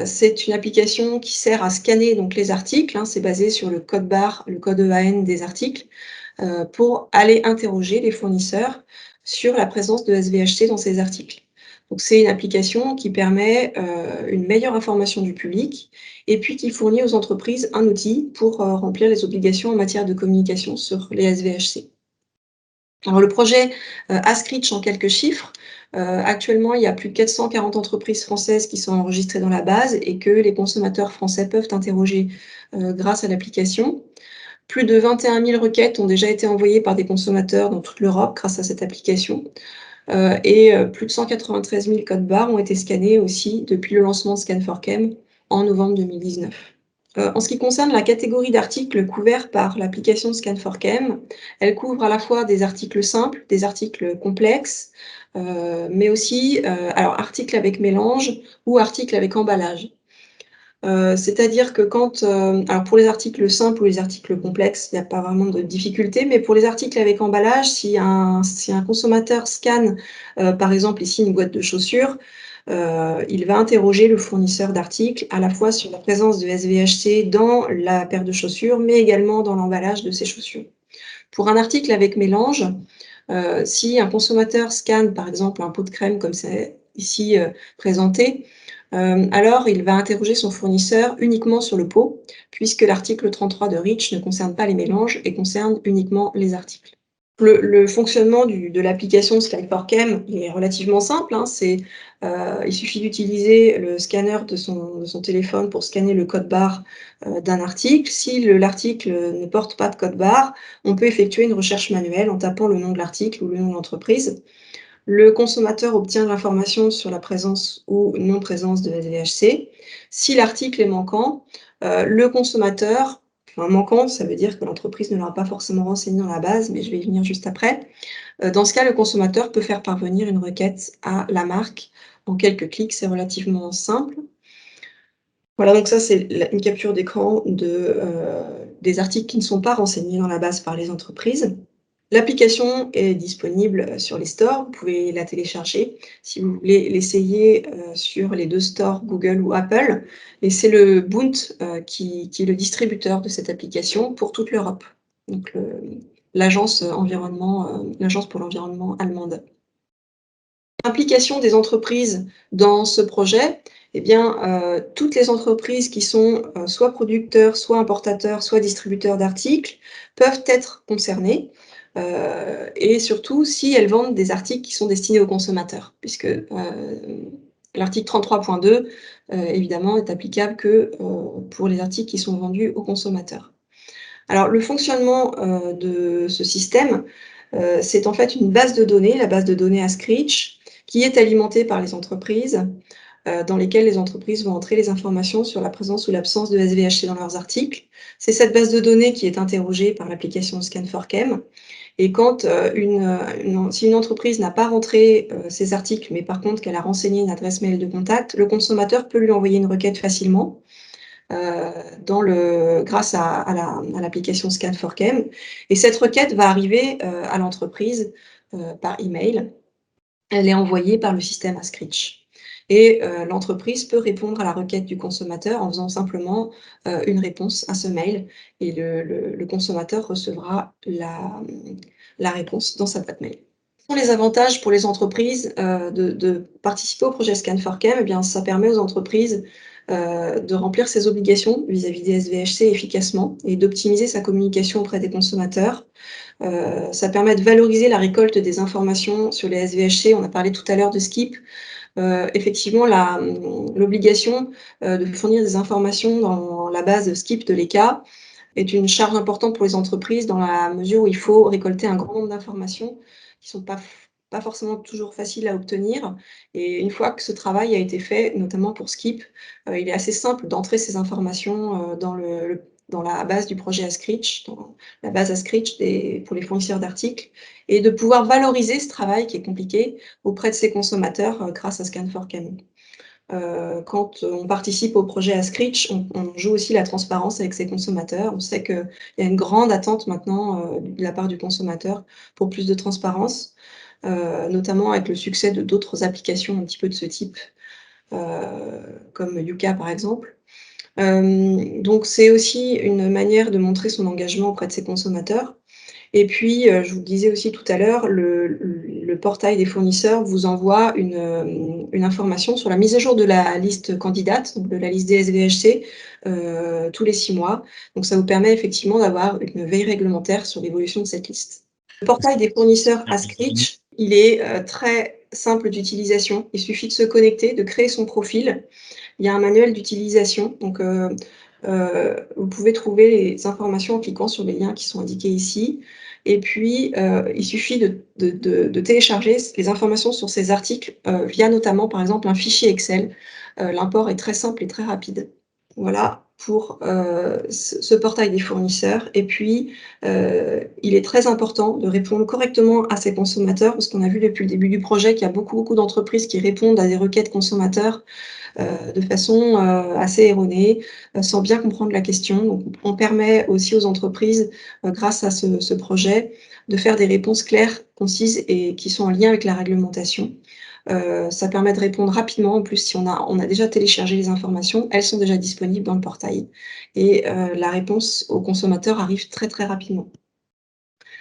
c'est une application qui sert à scanner donc les articles, hein, c'est basé sur le code barre, le code EAN des articles, pour aller interroger les fournisseurs sur la présence de SVHC dans ces articles. Donc c'est une application qui permet une meilleure information du public et puis qui fournit aux entreprises un outil pour remplir les obligations en matière de communication sur les SVHC. Alors le projet Askrich en quelques chiffres, actuellement il y a plus de 440 entreprises françaises qui sont enregistrées dans la base et que les consommateurs français peuvent interroger grâce à l'application. Plus de 21 000 requêtes ont déjà été envoyées par des consommateurs dans toute l'Europe grâce à cette application. Et plus de 193 000 codes barres ont été scannés aussi depuis le lancement de Scan4Chem en novembre 2019. En ce qui concerne la catégorie d'articles couverts par l'application Scan4Chem, elle couvre à la fois des articles simples, des articles complexes, mais aussi alors, articles avec mélange ou articles avec emballage. C'est-à-dire que quand, alors pour les articles simples ou les articles complexes, il n'y a pas vraiment de difficulté, mais pour les articles avec emballage, si un consommateur scanne, par exemple ici une boîte de chaussures, il va interroger le fournisseur d'articles à la fois sur la présence de SVHC dans la paire de chaussures, mais également dans l'emballage de ces chaussures. Pour un article avec mélange, si un consommateur scanne par exemple un pot de crème comme c'est ici présenté, alors il va interroger son fournisseur uniquement sur le pot, puisque l'article 33 de REACH ne concerne pas les mélanges et concerne uniquement les articles. Le fonctionnement de l'application Scan4Chem est relativement simple, hein, il suffit d'utiliser le scanner de son téléphone pour scanner le code barre d'un article. Si l'article ne porte pas de code barre, on peut effectuer une recherche manuelle en tapant le nom de l'article ou le nom de l'entreprise. Le consommateur obtient l'information sur la présence ou non-présence de SVHC. Si l'article est manquant, le consommateur, enfin manquant, ça veut dire que l'entreprise ne l'aura pas forcément renseigné dans la base, mais je vais y venir juste après. Dans ce cas, le consommateur peut faire parvenir une requête à la marque en quelques clics, c'est relativement simple. Voilà, donc ça c'est une capture d'écran des articles qui ne sont pas renseignés dans la base par les entreprises. L'application est disponible sur les stores, vous pouvez la télécharger si vous voulez l'essayer sur les 2 stores Google ou Apple. Et c'est le Bund qui est le distributeur de cette application pour toute l'Europe, donc l'agence pour l'environnement allemande. L'implication des entreprises dans ce projet, eh bien, toutes les entreprises qui sont soit producteurs, soit importateurs, soit distributeurs d'articles peuvent être concernées. Et surtout si elles vendent des articles qui sont destinés aux consommateurs, puisque l'article 33.2 évidemment est applicable que pour les articles qui sont vendus aux consommateurs. Alors le fonctionnement de ce système, c'est en fait une base de données, la base de données Askrich, qui est alimentée par les entreprises, dans lesquelles les entreprises vont entrer les informations sur la présence ou l'absence de SVHC dans leurs articles. C'est cette base de données qui est interrogée par l'application Scan4Chem. Et quand si une entreprise n'a pas rentré ses articles, mais par contre qu'elle a renseigné une adresse mail de contact, le consommateur peut lui envoyer une requête facilement grâce à l'application Scan4Chem. Et cette requête va arriver à l'entreprise par email. Elle est envoyée par le système Askrich. Et l'entreprise peut répondre à la requête du consommateur en faisant simplement une réponse à ce mail et le consommateur recevra la réponse dans sa boîte mail. Quels sont les avantages pour les entreprises de participer au projet Scan4Chem? Eh bien, ça permet aux entreprises de remplir ses obligations vis-à-vis des SVHC efficacement et d'optimiser sa communication auprès des consommateurs. Ça permet de valoriser la récolte des informations sur les SVHC. On a parlé tout à l'heure de Skip. Effectivement, l'obligation de fournir des informations dans la base Skip de l'ECA est une charge importante pour les entreprises dans la mesure où il faut récolter un grand nombre d'informations qui ne sont pas forcément toujours faciles à obtenir. Et une fois que ce travail a été fait, notamment pour Skip, il est assez simple d'entrer ces informations dans dans la base du projet Ascritch, dans la base Ascritch pour les fournisseurs d'articles, et de pouvoir valoriser ce travail qui est compliqué auprès de ces consommateurs grâce à Scan4Chem. Quand on participe au projet Ascritch, on joue aussi la transparence avec ses consommateurs. On sait qu'il y a une grande attente maintenant de la part du consommateur pour plus de transparence, notamment avec le succès de d'autres applications un petit peu de ce type, comme Yuka par exemple. Donc c'est aussi une manière de montrer son engagement auprès de ses consommateurs. Et puis, je vous le disais aussi tout à l'heure, le portail des fournisseurs vous envoie une information sur la mise à jour de la liste candidate, donc de la liste des SVHC, tous les 6 mois. Donc ça vous permet effectivement d'avoir une veille réglementaire sur l'évolution de cette liste. Le portail des fournisseurs Ascritch, il est très simple d'utilisation. Il suffit de se connecter, de créer son profil. Il y a un manuel d'utilisation, donc vous pouvez trouver les informations en cliquant sur les liens qui sont indiqués ici. Et puis, il suffit de télécharger les informations sur ces articles via notamment, par exemple, un fichier Excel. L'import est très simple et très rapide. Voilà pour ce portail des fournisseurs. Et puis, il est très important de répondre correctement à ces consommateurs, parce qu'on a vu depuis le début du projet qu'il y a beaucoup d'entreprises qui répondent à des requêtes consommateurs de façon assez erronée, sans bien comprendre la question. Donc, on permet aussi aux entreprises, grâce à ce projet, de faire des réponses claires, concises et qui sont en lien avec la réglementation. Ça permet de répondre rapidement. En plus, si on a déjà téléchargé les informations, elles sont déjà disponibles dans le portail. Et la réponse aux consommateurs arrive très rapidement.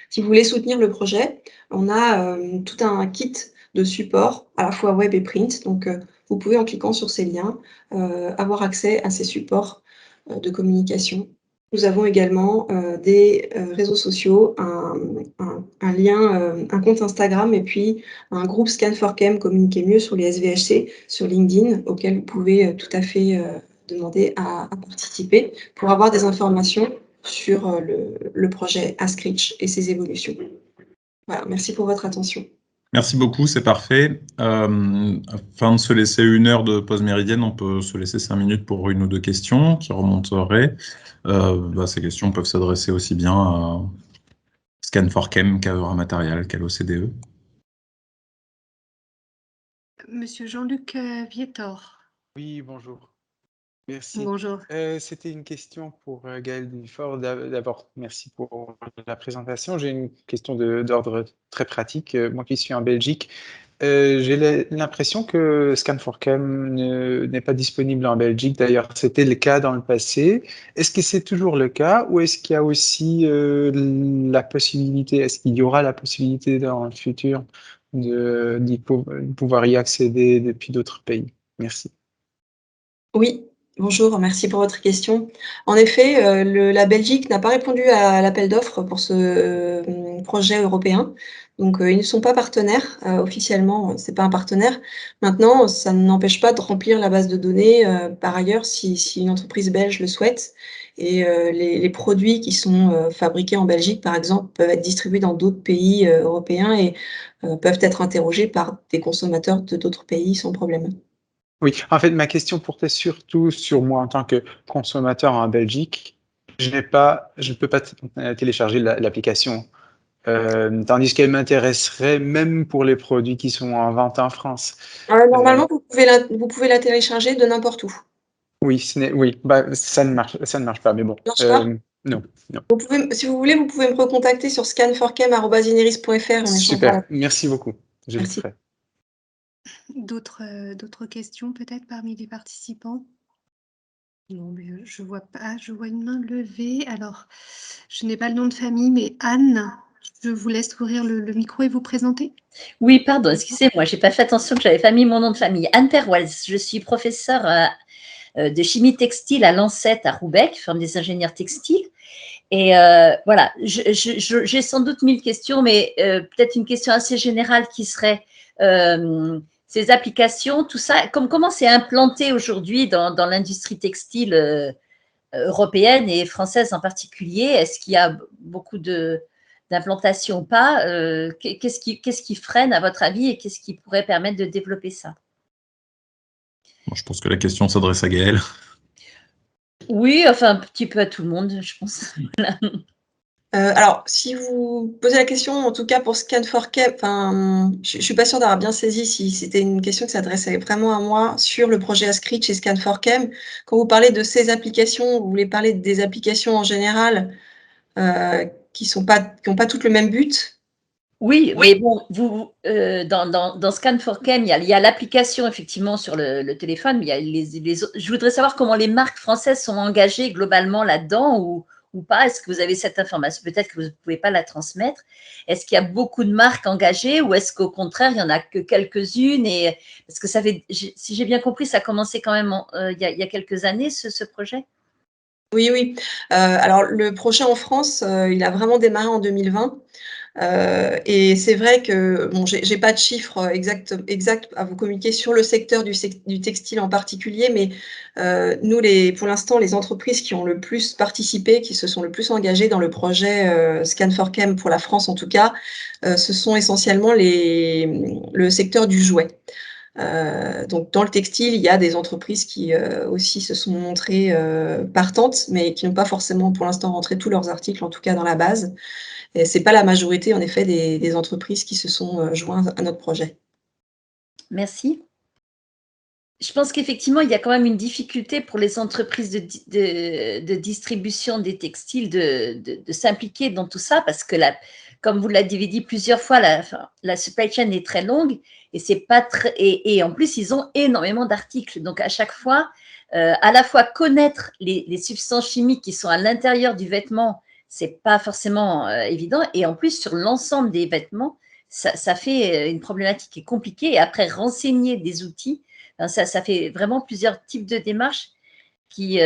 Si vous voulez soutenir le projet, on a tout un kit de support, à la fois web et print. Donc, vous pouvez, en cliquant sur ces liens, avoir accès à ces supports de communication. Nous avons également des réseaux sociaux, un lien, un compte Instagram et puis un groupe Scan4Chem, communiquer mieux sur les SVHC, sur LinkedIn, auquel vous pouvez tout à fait demander à participer pour avoir des informations sur le projet Ascritch et ses évolutions. Voilà, merci pour votre attention. Merci beaucoup, c'est parfait. Afin de se laisser 1 heure de pause méridienne, on peut se laisser 5 minutes pour 1 ou 2 questions qui remonteraient. Ces questions peuvent s'adresser aussi bien à Scan4Chem qu'à Euramatérial, qu'à l'OCDE. Monsieur Jean-Luc Viétor. Oui, bonjour. Merci. Bonjour. C'était une question pour Gaël Dufort. D'abord, merci pour la présentation. J'ai une question d'ordre très pratique. Moi qui suis en Belgique, j'ai l'impression que Scan4Chem n'est pas disponible en Belgique. D'ailleurs, c'était le cas dans le passé. Est-ce que c'est toujours le cas ou est-ce qu'il y a aussi la possibilité, est-ce qu'il y aura la possibilité dans le futur de pouvoir y accéder depuis d'autres pays? Merci. Oui, bonjour, merci pour votre question. En effet, la Belgique n'a pas répondu à l'appel d'offres pour ce projet européen. Donc, ils ne sont pas partenaires. Officiellement, c'est pas un partenaire. Maintenant, ça n'empêche pas de remplir la base de données, par ailleurs, si une entreprise belge le souhaite. Et les produits qui sont fabriqués en Belgique, par exemple, peuvent être distribués dans d'autres pays européens et peuvent être interrogés par des consommateurs de d'autres pays sans problème. Oui, en fait, ma question portait surtout sur moi en tant que consommateur en Belgique. Je ne peux pas télécharger l'application, tandis qu'elle m'intéresserait même pour les produits qui sont en vente en France. Normalement, vous pouvez la télécharger de n'importe où. Oui, ça ne marche pas, mais bon. Ça marche pas? Non. Si vous voulez, vous pouvez me recontacter sur scan4chem@ineris.fr. Super, merci beaucoup. Je le Merci. ferai. D'autres questions peut-être parmi les participants? Non, mais je vois pas. Je vois une main levée. Alors, je n'ai pas le nom de famille, mais Anne, je vous laisse ouvrir le micro et vous présenter. Oui, pardon, excusez-moi, j'ai pas fait attention que j'avais pas mis mon nom de famille. Anne Perwals, je suis professeure de chimie textile à l'ANCET à Roubaix, Forme des ingénieurs textiles. Et voilà, j'ai sans doute 1000 questions, mais peut-être une question assez générale qui serait ces applications, tout ça, comment c'est implanté aujourd'hui dans l'industrie textile européenne et française en particulier? Est-ce qu'il y a beaucoup d'implantation ou pas? Qu'est-ce qui freine à votre avis et qu'est-ce qui pourrait permettre de développer ça? Bon, je pense que la question s'adresse à Gaël. Oui, enfin un petit peu à tout le monde, je pense. Voilà. Alors, si vous posez la question, en tout cas pour Scan4Chem, enfin, je suis pas sûre d'avoir bien saisi si c'était une question qui s'adressait vraiment à moi sur le projet Ascrit chez Scan4Chem. Quand vous parlez de ces applications, vous voulez parler des applications en général qui n'ont pas toutes le même but? Oui, mais bon, dans Scan4Chem, il y a l'application effectivement sur le téléphone, mais il y a les autres. Je voudrais savoir comment les marques françaises sont engagées globalement là-dedans ou pas. Est-ce que vous avez cette information? Peut-être que vous ne pouvez pas la transmettre. Est-ce qu'il y a beaucoup de marques engagées ou est-ce qu'au contraire, il n'y en a que quelques-unes? Parce que si j'ai bien compris, ça a commencé quand même il y a quelques années, ce projet. Oui, oui. Alors le projet en France, il a vraiment démarré en 2020. Et c'est vrai que, bon, j'ai pas de chiffres exacts à vous communiquer sur le secteur du textile en particulier, mais nous, pour l'instant, les entreprises qui ont le plus participé, qui se sont le plus engagées dans le projet Scan4Chem pour la France en tout cas, ce sont essentiellement le secteur du jouet. Donc dans le textile, il y a des entreprises qui aussi se sont montrées partantes, mais qui n'ont pas forcément pour l'instant rentré tous leurs articles, en tout cas dans la base. Et c'est pas la majorité en effet des entreprises qui se sont joints à notre projet. Merci. Je pense qu'effectivement, il y a quand même une difficulté pour les entreprises de distribution des textiles de s'impliquer dans tout ça parce que, comme vous l'avez dit plusieurs fois, la supply chain est très longue et c'est pas et en plus, ils ont énormément d'articles. Donc, à chaque fois, à la fois connaître les substances chimiques qui sont à l'intérieur du vêtement, c'est pas forcément évident. Et en plus, sur l'ensemble des vêtements, ça fait une problématique qui est compliquée. Et après, renseigner des outils, ça fait vraiment plusieurs types de démarches qui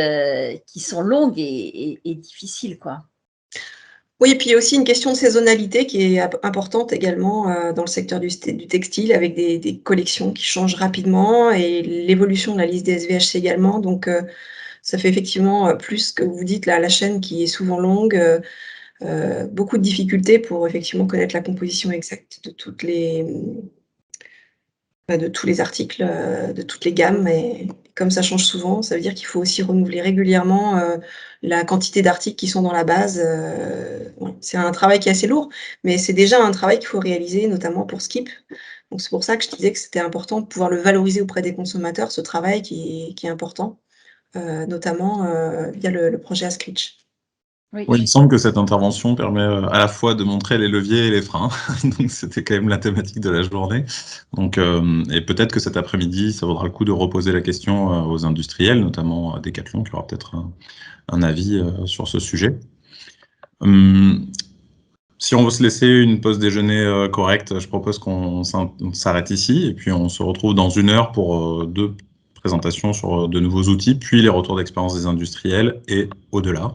sont longues et difficiles, quoi. Oui, et puis il y a aussi une question de saisonnalité qui est importante également dans le secteur du textile avec des collections qui changent rapidement et l'évolution de la liste des SVHC également. Donc, ça fait effectivement plus que vous dites, la chaîne qui est souvent longue, beaucoup de difficultés pour effectivement connaître la composition exacte de de tous les articles, de toutes les gammes et comme ça change souvent, ça veut dire qu'il faut aussi renouveler régulièrement, la quantité d'articles qui sont dans la base, ouais, c'est un travail qui est assez lourd, mais c'est déjà un travail qu'il faut réaliser, notamment pour Skip. Donc c'est pour ça que je disais que c'était important de pouvoir le valoriser auprès des consommateurs, ce travail qui est important, notamment, via le projet Ascritch. Oui, Oui, il me semble que cette intervention permet à la fois de montrer les leviers et les freins. Donc, c'était quand même la thématique de la journée. Donc, et peut-être que cet après-midi, ça vaudra le coup de reposer la question aux industriels, notamment à Decathlon, qui aura peut-être un avis sur ce sujet. Si on veut se laisser une pause déjeuner correcte, je propose qu'on s'arrête ici et puis on se retrouve dans 1 heure pour 2 présentations sur de nouveaux outils, puis les retours d'expérience des industriels et au-delà.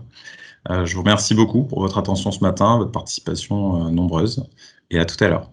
Je vous remercie beaucoup pour votre attention ce matin, votre participation nombreuse, et à tout à l'heure.